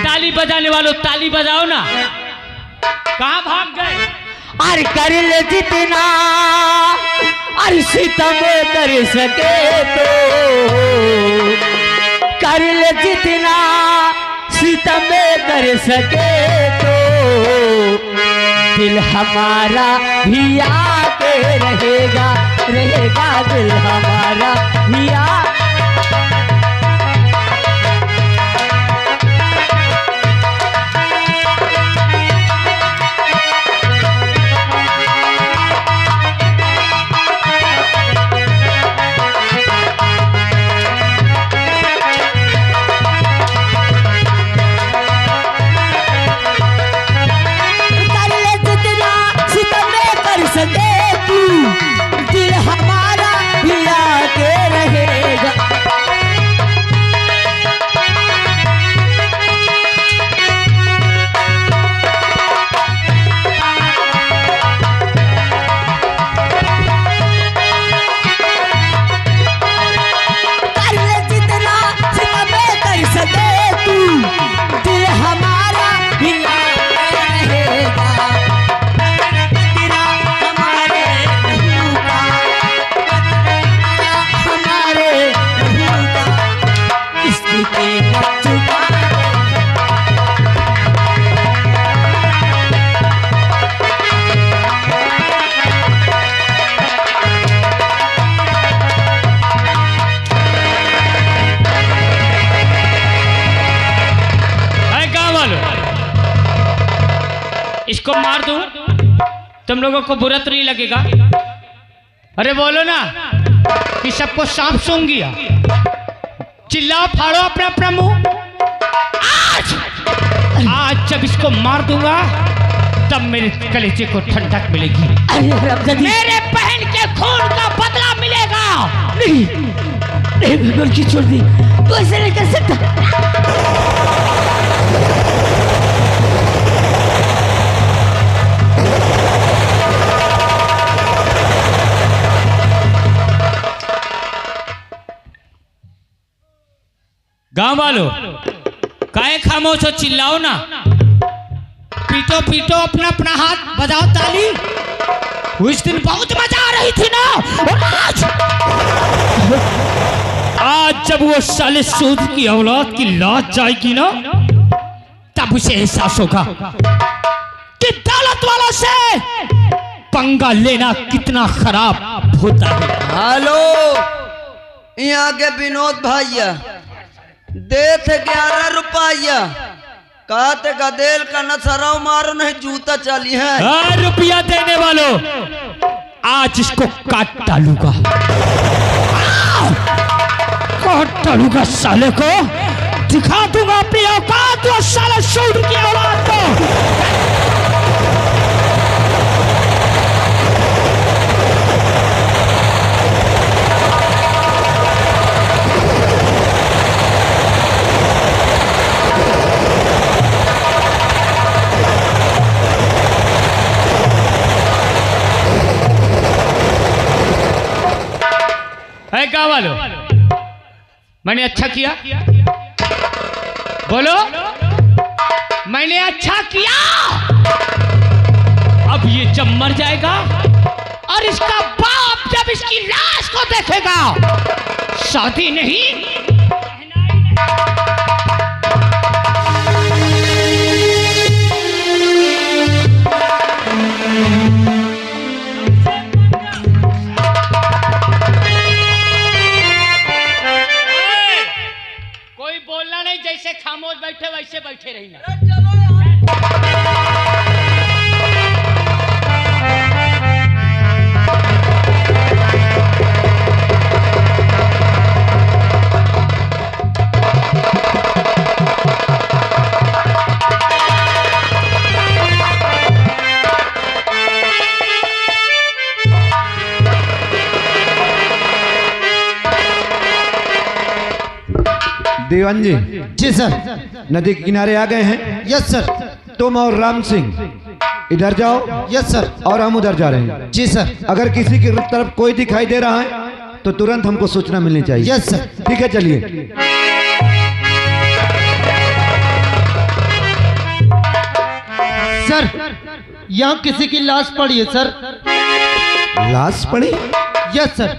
ताली बजाने वालों ताली बजाओ ना। कहाँ भाग गए? अरे कर ले जितना अरे सितम कर सके तो कर ले जितना सितम कर सके तो दिल हमारा भी आके रहेगा रहेगा दिल हमारा भी इसको मार दूं तुम लोगों को बुरा तो नहीं लगेगा? अरे बोलो ना कि सबको सांप सूंघ गया। चिल्लाओ, फाड़ो अपना अपना मुंह। आज जब इसको मार दूंगा तब मेरे कलेजे को ठंडक मिलेगी, मेरे बहन के खून का बदला मिलेगा। नहीं नहीं बिल्कुल की छोड़ दी, तो ऐसे नहीं कर सकता। गांव वालों काहे खामोश हो? चिल्लाओ ना, पीटो पीटो, अपना अपना हाथ बजाओ, ताली। उस दिन बहुत मजा आ रही थी ना, आज जब वो साले सूद की औलाद की लाश जाएगी ना तब उसे एहसास होगा कि दौलत वालों से पंगा लेना कितना खराब होता है। हेलो, यहाँ के विनोद भैया देते 11 रुपया, कहते गदेल का नसराव मारो नहीं जूता चली है। रुपया देने वालों आज इसको काट डालूंगा, काट डालूंगा साले को, दिखा दूंगा अपनी औकात वो साले शूर की औलाद को। गाँव वालों मैंने अच्छा किया? बोलो, मैंने अच्छा किया? अब ये जब मर जाएगा और इसका बाप जब इसकी लाश को देखेगा, शादी नहीं जैसे खामोश बैठे वैसे बैठे रही दीवान जी। जी सर। नदी के किनारे आ गए हैं। Yes sir. तुम और राम सिंह इधर जाओ। Yes sir. और हम उधर जा रहे हैं। जी सर। अगर किसी की तरफ कोई दिखाई दे रहा है तो तुरंत हमको सूचना मिलनी चाहिए। Yes sir. ठीक है, चलिए। सर यहाँ किसी की लाश पड़ी है सर। लाश पड़ी? Yes sir.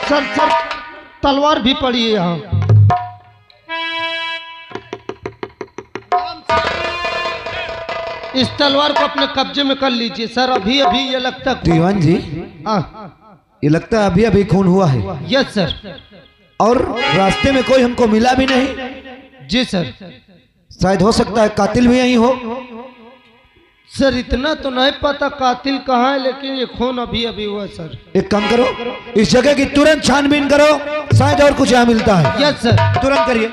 सर तलवार भी पड़ी है यहाँ। इस तलवार को अपने कब्जे में कर लीजिए सर। अभी अभी ये लगता है दीवान जी, ये लगता है अभी अभी खून हुआ है। Yes sir. और रास्ते में कोई हमको मिला भी नहीं। जी सर। शायद हो सकता है कातिल भी यही हो। सर इतना तो नहीं पता कातिल कहाँ है, लेकिन ये खून अभी अभी हुआ सर। एक काम करो, इस जगह की तुरंत छानबीन करो, शायद और कुछ यहाँ मिलता है। Yes sir. तुरंत करिए।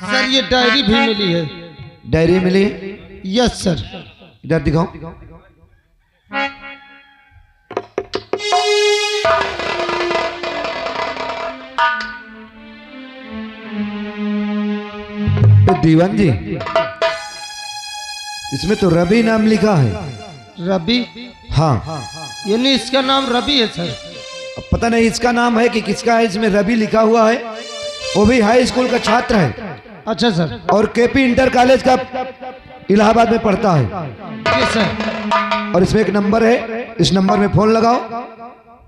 सर ये डायरी भी मिली है। डायरी मिली? Yes sir. इधर दिखाओ। तो दीवान जी, इसमें तो रवि नाम लिखा है। रवि? हाँ। यानी इसका नाम रवि है सर। अब पता नहीं इसका नाम है कि किसका है। इसमें रवि लिखा हुआ है। वो भी हाई स्कूल का छात्र है। अच्छा सर। और केपी इंटर कॉलेज का इलाहाबाद में पढ़ता है। जी सर। और इसमें एक नंबर है, इस नंबर में फोन लगाओ,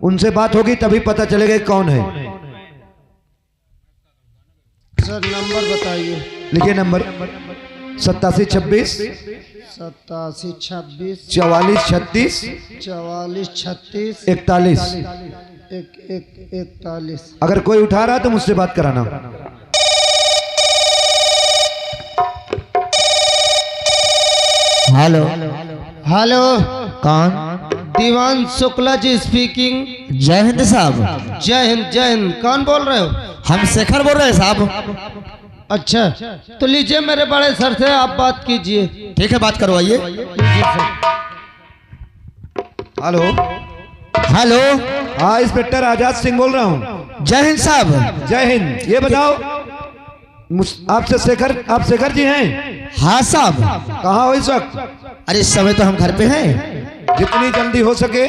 उनसे बात होगी तभी पता चलेगा कौन है। सर नंबर बताइए। लिखिए नंबर 8726 8726 44 36 44 36 41। 41। अगर कोई उठा रहा तो मुझसे बात कराना। Hello hello. कौन? दीवान शुक्ला जी स्पीकिंग। जय हिंद साहब। जय हिंद जय हिंद। कौन बोल रहे हो? हम शेखर बोल रहे हैं साहब। अच्छा तो लीजिए मेरे बड़े सर से आप बात कीजिए। ठीक है, बात करवाइए। हेलो। हेलो। हाँ, इंस्पेक्टर आजाद सिंह बोल रहा हूँ। जय हिंद साहब। जय हिंद। ये बताओ, आपसे आप शेखर जी हैं? हाँ साहब। कहाँ हो इस वक्त? अरे इस समय तो हम घर पे हैं। जितनी जल्दी हो सके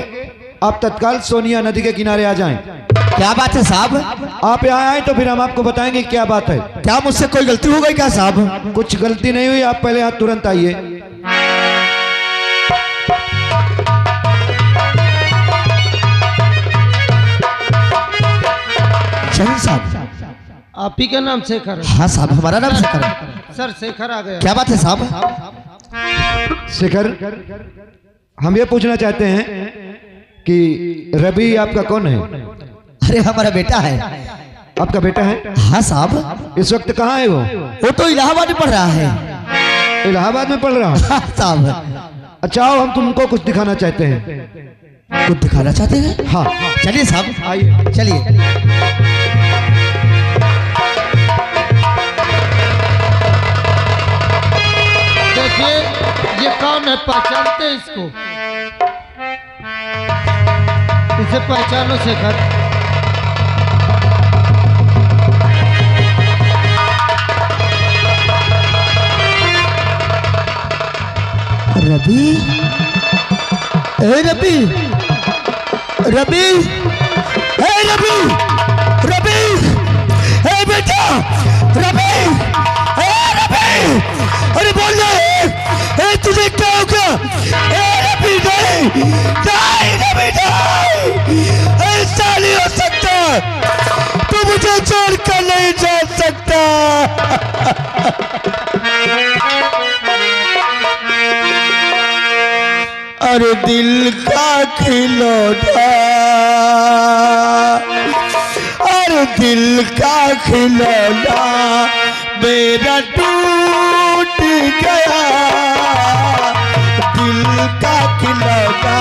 आप तत्काल सोनिया नदी के किनारे आ जाएं। क्या बात है साहब? आप यहाँ आए तो फिर हम आपको बताएंगे क्या बात है। क्या मुझसे कोई गलती हो गई क्या साहब? कुछ गलती नहीं हुई, आप पहले यहाँ तुरंत आइए। जय साहब। आप ही का नाम शेखर है? हाँ साहब, हमारा नाम शेखर है। सर शेखर आ गया। क्या बात है साहब? शेखर, हम ये पूछना चाहते हैं कि रवि आपका कौन है? अरे हमारा बेटा है। आपका बेटा है? हाँ साहब। इस वक्त कहाँ है वो? वो तो इलाहाबाद में पढ़ रहा है। इलाहाबाद में पढ़ रहा है? हाँ साहब। अच्छा आओ, हम तुमको कुछ दिखाना चाहते हैं। कुछ दिखाना चाहते हैं? हाँ चलिए साहब, आइए। चलिए। देखिए ये कौन है, पहचानते हैं इसको? इसे पहचानो शेखर। रवि, ए रवि, रवि, ए रवि, रवि, ए बेटा, रवि, ए रवि, अरे बोल रहे, ए तुझे क्या हो गया? ए रवि नहीं, नहीं रवि नहीं, ऐसा नहीं हो सकता, तू मुझे छोड़कर नहीं जा सकता। अरे दिल का खिलौना, अरे दिल का खिलौना मेरा टूट गया, दिल का खिलौना।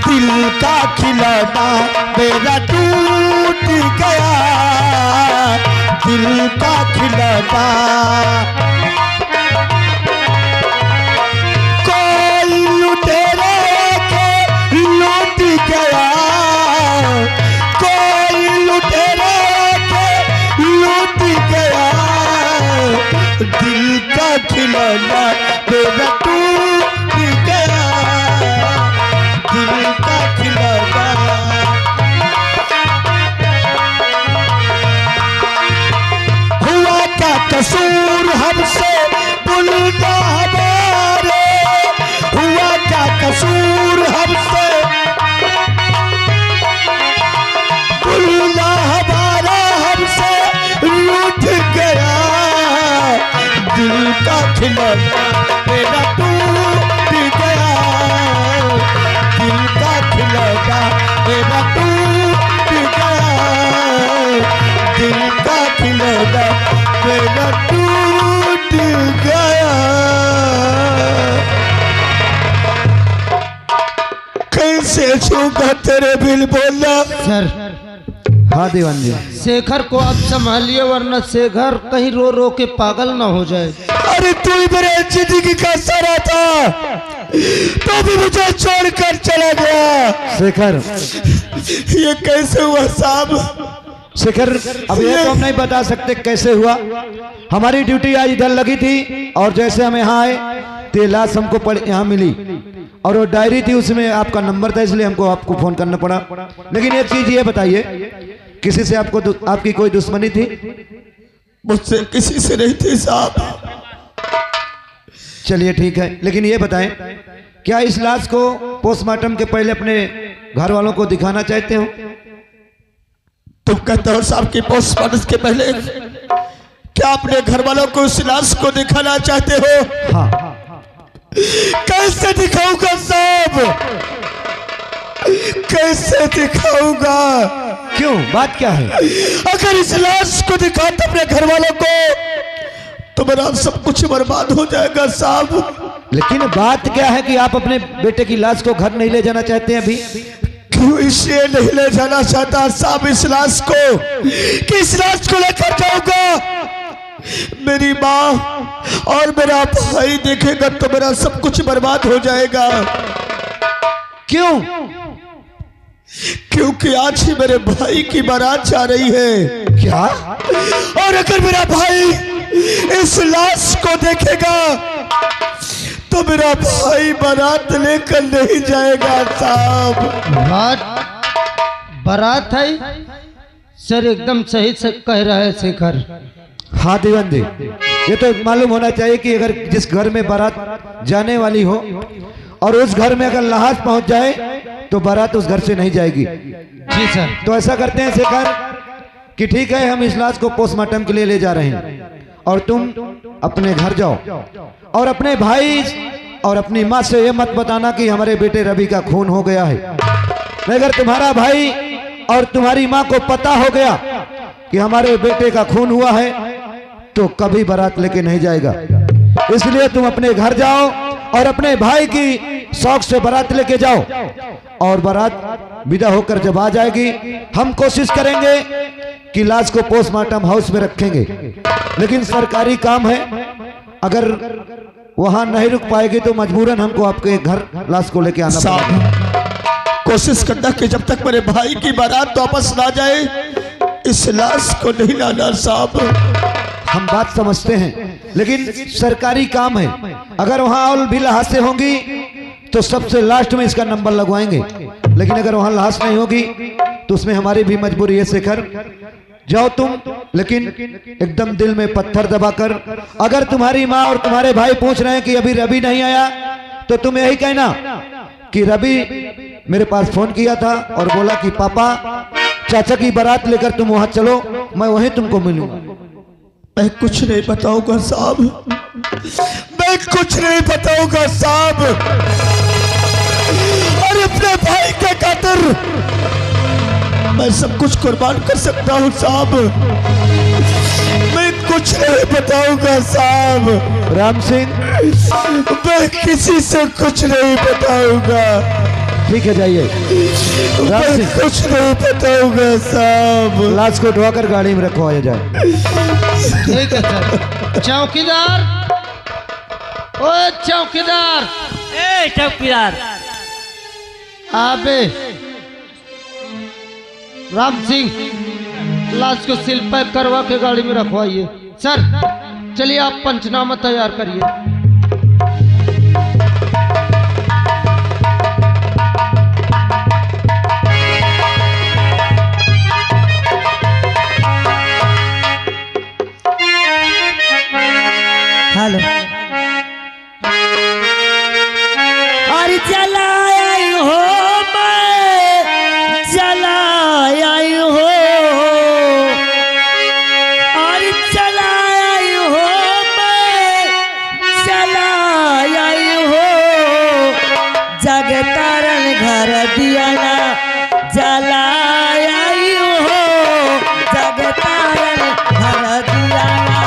दिल का खिलौना मेरा टूट गया, दिल का खिलौना। कोई लुटेरा के लूट गया, कोई लुटेरा के लूट गया, दिल का खिलौना मेरा टूट गया, दिल का खिलौना। हुआ क्या कसूर हमसे बुलना हमारे, हुआ क्या कसूर हमसे बुलना हमारा, हमसे रूठ गया, दिल का खिलौना मेरा टूट गया, दिल का खिलौना मेरा टूट गया, दिल का खिलौना मेरा टूट गया। कैसे छूगा तेरे बिल बोला। सर हाँ दीवान जी, शेखर को आप संभालिए वरना शेखर कहीं रो रो के पागल ना हो जाए। अरे तू ही मेरे जिंदगी का सारा था, तो भी मुझे छोड़कर चला गया। शेखर, ये कैसे हुआ साहब? शेखर अब ये तो हम नहीं बता सकते कैसे हुआ। हमारी ड्यूटी आज इधर लगी थी और जैसे हम यहाँ आए तो लाश हमको यहाँ मिली और वो डायरी थी, उसमें आपका नंबर था, इसलिए हमको आपको फोन करना पड़ा। लेकिन एक चीज ये बताइए, किसी से आपकी कोई दुश्मनी थी? मुझसे किसी से नहीं थी साहब। चलिए ठीक है, लेकिन ये बताएं, क्या इस लाश को पोस्टमार्टम के पहले अपने घर वालों को दिखाना चाहते हो? तुम कहते हो साहब की पोस्टमार्टम के पहले क्या अपने घर वालों को उस लाश को दिखाना चाहते हो? हाँ। कैसे दिखाऊंगा साहब, कैसे दिखाऊंगा? क्यों, बात क्या है? अगर इस लाश को दिखाता अपने घर वालों को तो मेरा सब कुछ बर्बाद हो जाएगा साहब। लेकिन बात क्या है कि आप अपने बेटे की लाश को घर नहीं ले जाना चाहते हैं अभी? क्यों इसलिए नहीं ले जाना चाहता साहब इस लाश को कि इस लाश को लेकर जाऊंगा, मेरी माँ और मेरा भाई देखेगा तो मेरा सब कुछ बर्बाद हो जाएगा। क्यों? क्योंकि आज ही मेरे भाई की बारात जा रही है। क्या? और अगर मेरा भाई इस लाश को देखेगा तो मेरा भाई बारात लेकर नहीं जाएगा साहब। बारात है सर, एकदम सही से कह रहा है शेखर। हाँ दीवान जी, ये तो मालूम होना चाहिए कि अगर जिस घर में बारात जाने वाली हो और उस घर में अगर लाश पहुंच जाए तो बारात उस घर से नहीं जाएगी। जी सर। तो ऐसा करते हैं शेखर कि ठीक है, हम इस लाश को पोस्टमार्टम के लिए ले जा रहे हैं और तुम अपने घर जाओ और अपने भाई और अपनी माँ से ये मत बताना कि हमारे बेटे रवि का खून हो गया है। अगर तुम्हारा भाई और तुम्हारी माँ को पता हो गया कि हमारे बेटे का खून हुआ है तो कभी बारात लेके नहीं जाएगा। इसलिए तुम अपने घर जाओ और अपने भाई की शौक से बारात लेके जाओ और बारात विदा होकर जब आ जाएगी हम कोशिश करेंगे कि लाश को पोस्टमार्टम हाउस में रखेंगे। लेकिन सरकारी काम है, अगर वहां नहीं रुक पाएगी तो मजबूरन हमको आपके घर लाश को लेके आना पड़ेगा। कोशिश करना कि जब तक मेरे भाई की बारात वापस ना जाए इस लाश को नहीं लाना साहब। हम बात समझते हैं, लेकिन सरकारी काम है, अगर वहां और भी लाशें होंगी तो सबसे लास्ट में इसका नंबर लगवाएंगे। लेकिन अगर वहां लाश नहीं होगी तो उसमें हमारी भी मजबूरी है। शेखर जाओ तुम, लेकिन एकदम दिल में पत्थर दबाकर, अगर तुम्हारी माँ और तुम्हारे भाई पूछ रहे हैं कि अभी रवि नहीं आया तो तुम यही कहना कि रवि मेरे पास फोन किया था और बोला कि पापा चाचा की बारात लेकर तुम वहां चलो, मैं वहीं तुमको मिलूंगा। मैं कुछ नहीं बताऊंगा साहब, मैं कुछ नहीं बताऊंगा साहब। और अपने भाई के खातिर मैं सब कुछ कुर्बान कर सकता हूँ साहब, मैं कुछ नहीं बताऊंगा साहब। राम सिंह, मैं किसी से कुछ नहीं बताऊंगा। ठीक है जाइए। राम मैं सिंह, कुछ नहीं बताऊंगा साहब। लाश को ढोकर गाड़ी में रखवाया जाए। ठीक है सर। चौकीदार, ओ चौकीदार, ए चौकीदार, आबे राम सिंह लाश को सील पैक करवा के गाड़ी में रखवाइए। सर चलिए आप पंचनामा तैयार करिए। हेलो अरे चला आई हो मैं चला आई हो अरे चला आई हो मैं चला आई हो जग तारन घर दिया ना जला आई हो जग तारन घर दिया ना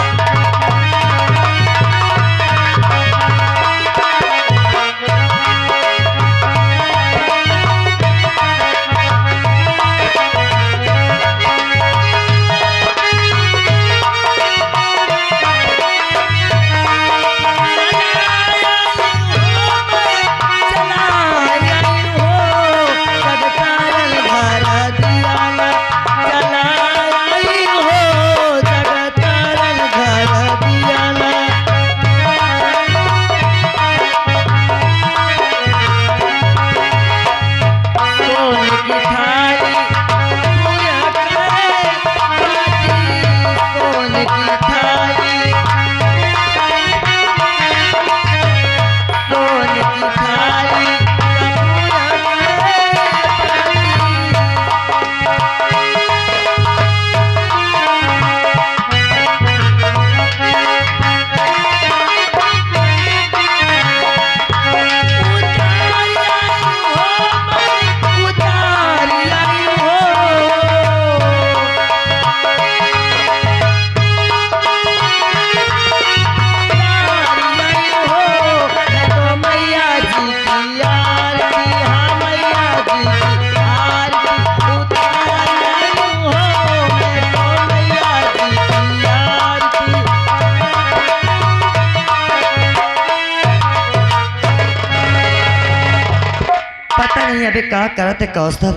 अबे कहा करते कौशल।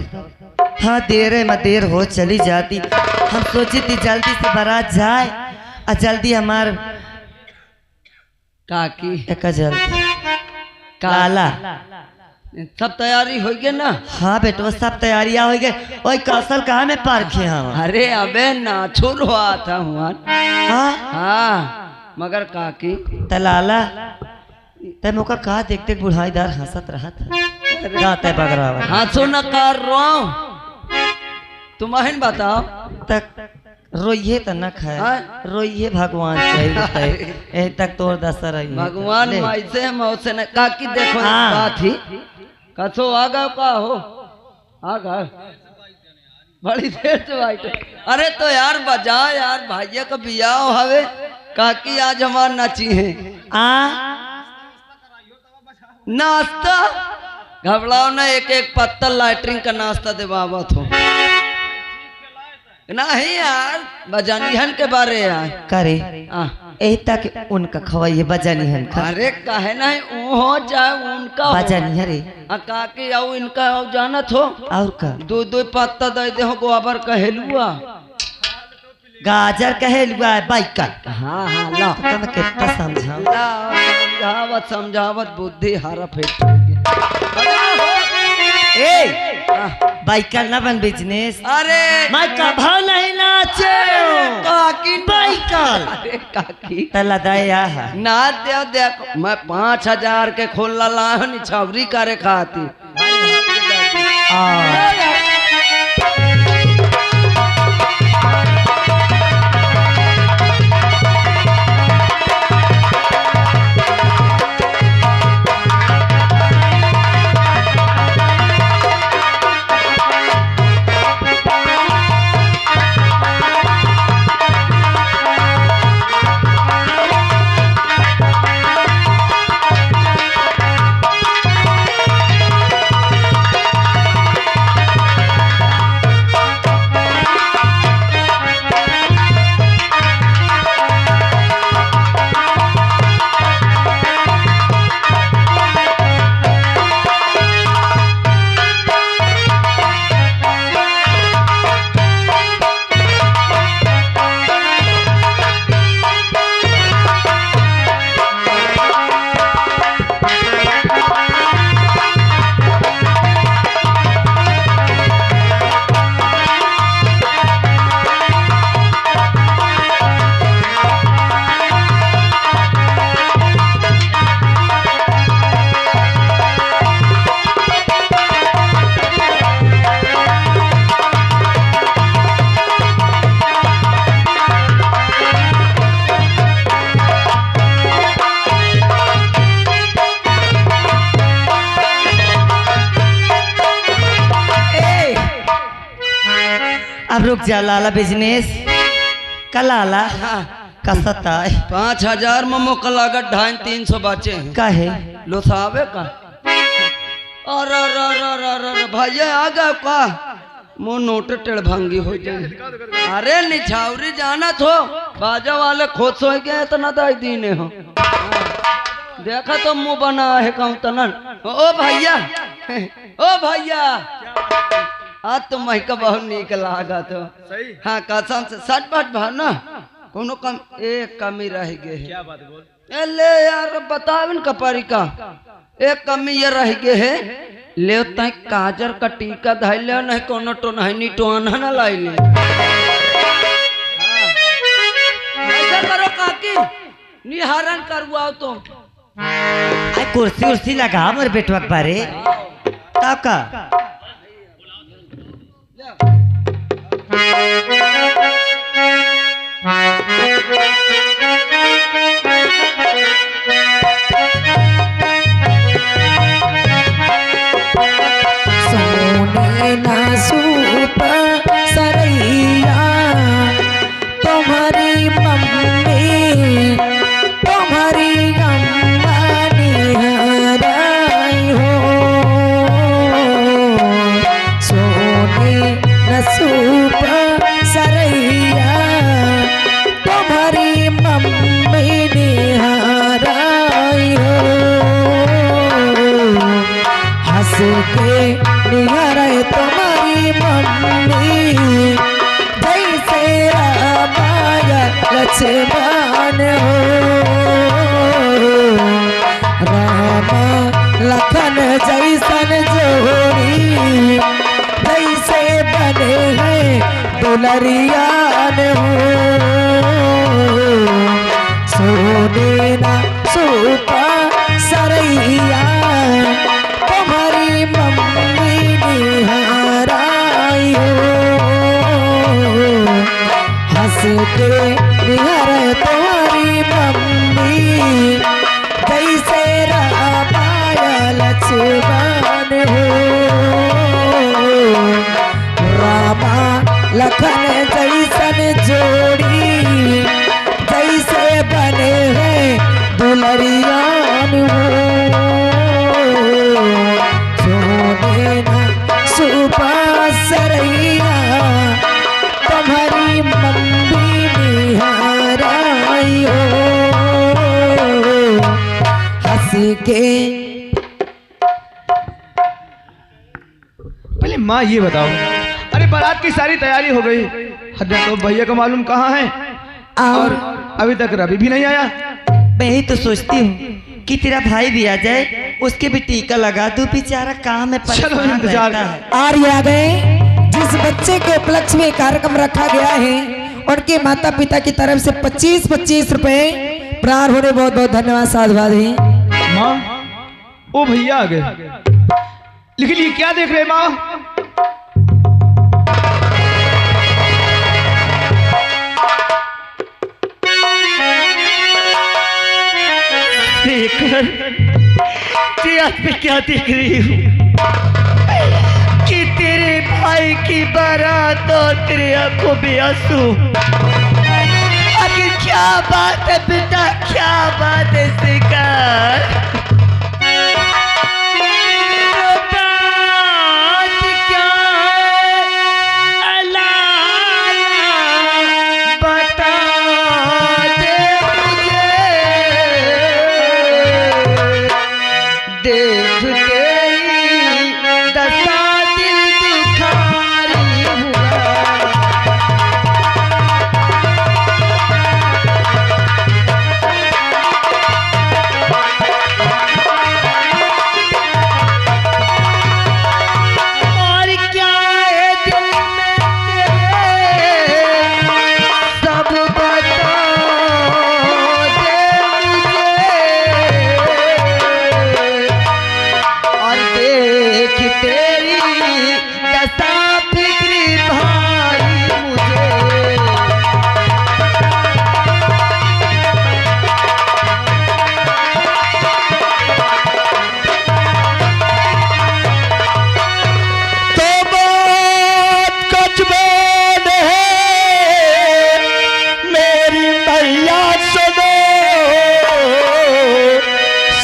हाँ देर है मैं देर हो चली जाती। हम सोची थी जल्दी से बारात जाए और जल्दी हमार काकी एक जल्दी काला सब तैयारी हो गई ना? हाँ बेटो सब तैयारियां हो गई। ओए कौशल कहाँ में पार्क है? हाँ अरे अबे नाचो हुआ था हुआ। हाँ हाँ मगर काकी तलाला ते मौका कहा देख देख बुढ़ाईदार हंसत रहा था गाते बगरावा। हंसो न कर रो तुम्हें बताओ तक रोइए तो न खाए हाँ? रोइए भगवान चाहिए ए तक तोड़ दसर रही भगवान माइसे मौसे ने काकी देखो हाँ। बात ही कसो आ गए का हो आ गए बड़ी देर से बैठे। अरे तो यार बजा यार भैया का बियाह हवे काकी आज हमार नाची है नाश्ता घबराओ ना एक एक पत्तल लैटरिन का नाश्ता देवावत हो नहीं यार बजानिहन के बारे यार करे ए तक उनका खवाइए बजानिहन का। अरे काहे नहीं हो जाए उनका बजानी रे काकी आओ इनका आओ जानत हो और का दो दो पत्ता दे दे हो गोबर कहेलुआ गाजर कहेलुआ बाइक का। हाँ हाँ ला मैं कितना समझाऊं समझावत समझावत बुद्धि हारा फेंक ए बाइक का ना बन बिजनेस। अरे मैं का भाव नहीं नाचे काकी बाइक अरे काकी तला दया ना दे देखो मैं 5000 के खोला लाहन छवरी करे खाती कुछ जलाला बिजनेस कलाला कसता है 5,000 में मोका लागत 250-300 बचे हैं काहे लोसावे का। अरे भैया आ गए का मो नोट टेढ़ भंगी हो जाए। अरे निछावरी जाना थो बाजा वाले खोद सो गए इतना दाई दीने हो देखा तो मुंह बना है कहूँ तनन। ओ भैया ओ भैया आज तो महका बहुत नीक लागा तो हाँ कसम से सच बात भा ना कोनो कम एक कमी रह गए है। क्या बात बोल ले यार बताओ इन कपारी का एक कमी ये रह गए है ले तय काजर का टीका धाई ले नहीं कोनो तो नहीं नी तो ना लाई ले। ऐसा करो काकी निहारन करवाओ तुम। कुर्सी उर्सी लगा मोर बेटवा बारे ताका सोने ना सूप सरैया तुम्हारी मम्मी तुम्हारी अम्मा निहराई हो। सोने न सूप सरैया तुम्हारी मम्मी निहराई हो। हंस के निहरे तुम्हारी मम्मी जैसे रामाया लक्ष्मण हो। रामा लखन जैसन जोड़ी जैसे बने हैं दुलरियान हो। सोने ना सूपा सरैया तुम्हारी मम्मी निहराई हो। हंस के निहर तुम्हारी मम्मी जैसे रामाया लक्ष्मण हो। रामा लखन जैसन जोड़ी जैसे बने हैं दुलरियान हो। सोने ना सूपा सरैया तुम्हारी मम्मी निहराई हो। हंस के पहले माँ ये बताओ, अरे बारात की सारी तैयारी हो गई, तो भैया का मालूम कहाँ है और अभी तक रवि भी नहीं आया। मैं ही तो सोचती हूँ कि तेरा भाई भी आ जाए उसके भी टीका लगा दूं, बेचारा काम में चलो परेशान इंतजार रहता है। आर्य आ गए। जिस बच्चे के उपलक्ष्य में कार्यक्रम रखा गया है उनके माता पिता की तरफ से 25-25 रुपए प्रार होने बहुत बहुत धन्यवाद साधुवाद है। माँ ओ भैया आ गए, लेकिन ये क्या देख रहे माँ? आज मैं क्या देख रही हूँ कि तेरे भाई की बारात और तेरे आंखों में आंसू। आखिर क्या बात है बेटा, क्या बात है शिकार? बात क्या है अल्लाह बता दे मुझे। देख तेरी दशा दिल दुखारी हुआ।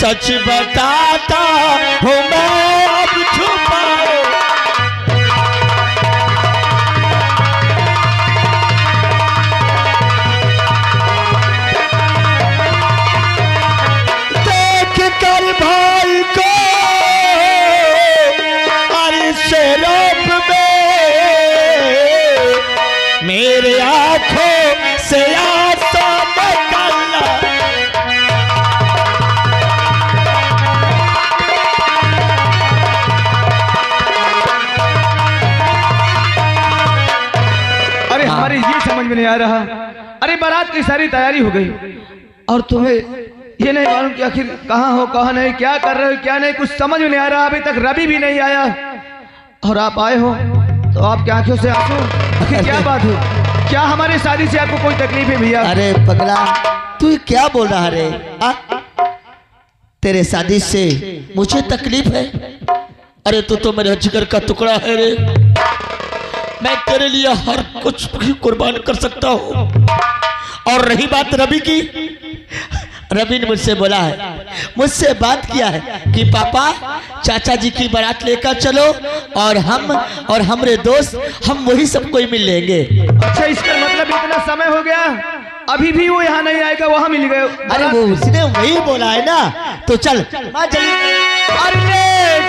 सच बताता हूँ मैं अब छुपाओ। देख कर भाई को अरे शराब में मेरे आंखों से आंसू निकला। अरे हमारे ये समझ में नहीं आ रहा, अरे बारात की सारी तैयारी हो गई और तुम्हें ये नहीं मालूम कि आखिर कहाँ हो कहाँ नहीं, क्या कर रहे हो क्या नहीं, कुछ समझ में नहीं आ रहा। अभी तक रवि भी नहीं आया और आप आए हो तो आपकी आंखों से आंसू, आखिर क्या बात है? क्या हमारी शादी से आपको कोई तकलीफ है भैया? अरे पगला तू ये क्या बोल रहा रे? तेरे शादी से मुझे तकलीफ है? अरे तू तो मेरे जिगर का टुकड़ा है रे, मैं तेरे लिए हर कुछ भी कुर्बान कर सकता हूँ। और रही बात रवि की, रवि ने मुझसे बोला है, मुझसे बात किया है कि पापा चाचा जी की बारात लेकर चलो और हम और हमारे दोस्त हम वही सब कोई मिल लेंगे। अच्छा इसका मतलब इतना समय हो गया अभी भी वो यहाँ नहीं आएगा, वहाँ मिल गए? अरे वो उसने वही बोला है ना, तो चल माँ अरे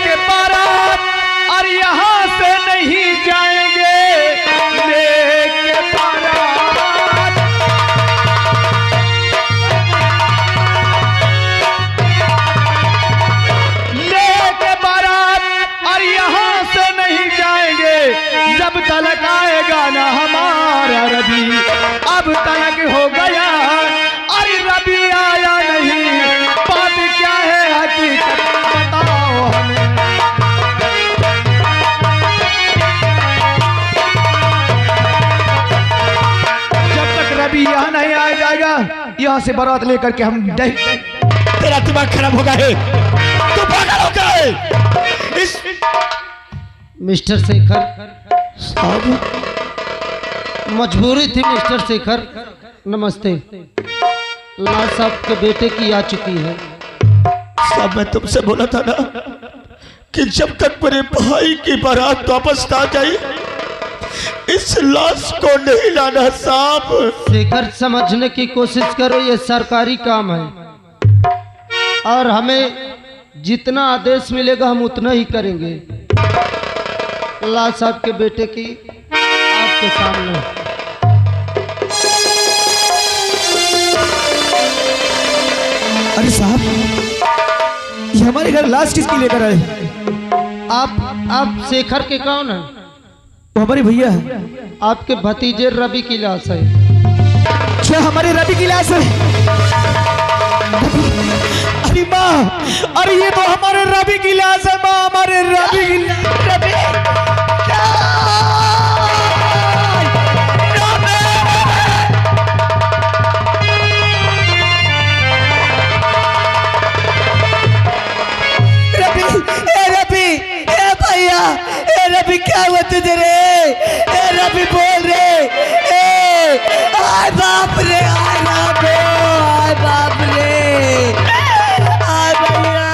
के बारात और यहाँ से नहीं जाएंगे, लेके बारात लेके बारात और यहाँ से नहीं जाएंगे जब तलक आएगा ना हमारा रवि। अब तलक हो गया और रवि आया नहीं, बात क्या है हकीकत बताओ हमें। जब तक रवि यहाँ नहीं आ जाएगा यहाँ से बारात लेकर के हम नहीं। तेरा दिमाग खराब हो गया है, तू पागल हो गया है। इस मिस्टर शेखर मजबूरी थी मिस्टर शेखर। नमस्ते। लाल साहब के बेटे की आ चुकी है। साहब मैं तुमसे बोला था ना कि जब तक मेरे भाई की बारात वापस ना जाए इस लाश को नहीं लाना साहब। शेखर समझने की कोशिश करो, ये सरकारी काम है और हमें जितना आदेश मिलेगा हम उतना ही करेंगे। लाल साहब के बेटे की आपके सामने। अरे साहब ये हमारे घर लाश किसकी लेकर आए? आप शेखर के कौन है? वो हमारे भैया है। आपके भतीजे रवि की लाश है। क्या हमारे रवि की लाश है? अरे माँ, अरे ये तो हमारे रवि की लाश है माँ, हमारे रवि की रवि रवि क्या हुआ तुझे रे? ए रवि बोल रे। ए आय बाप रे, आय बाप रे, आय बाप रे, आय भैया।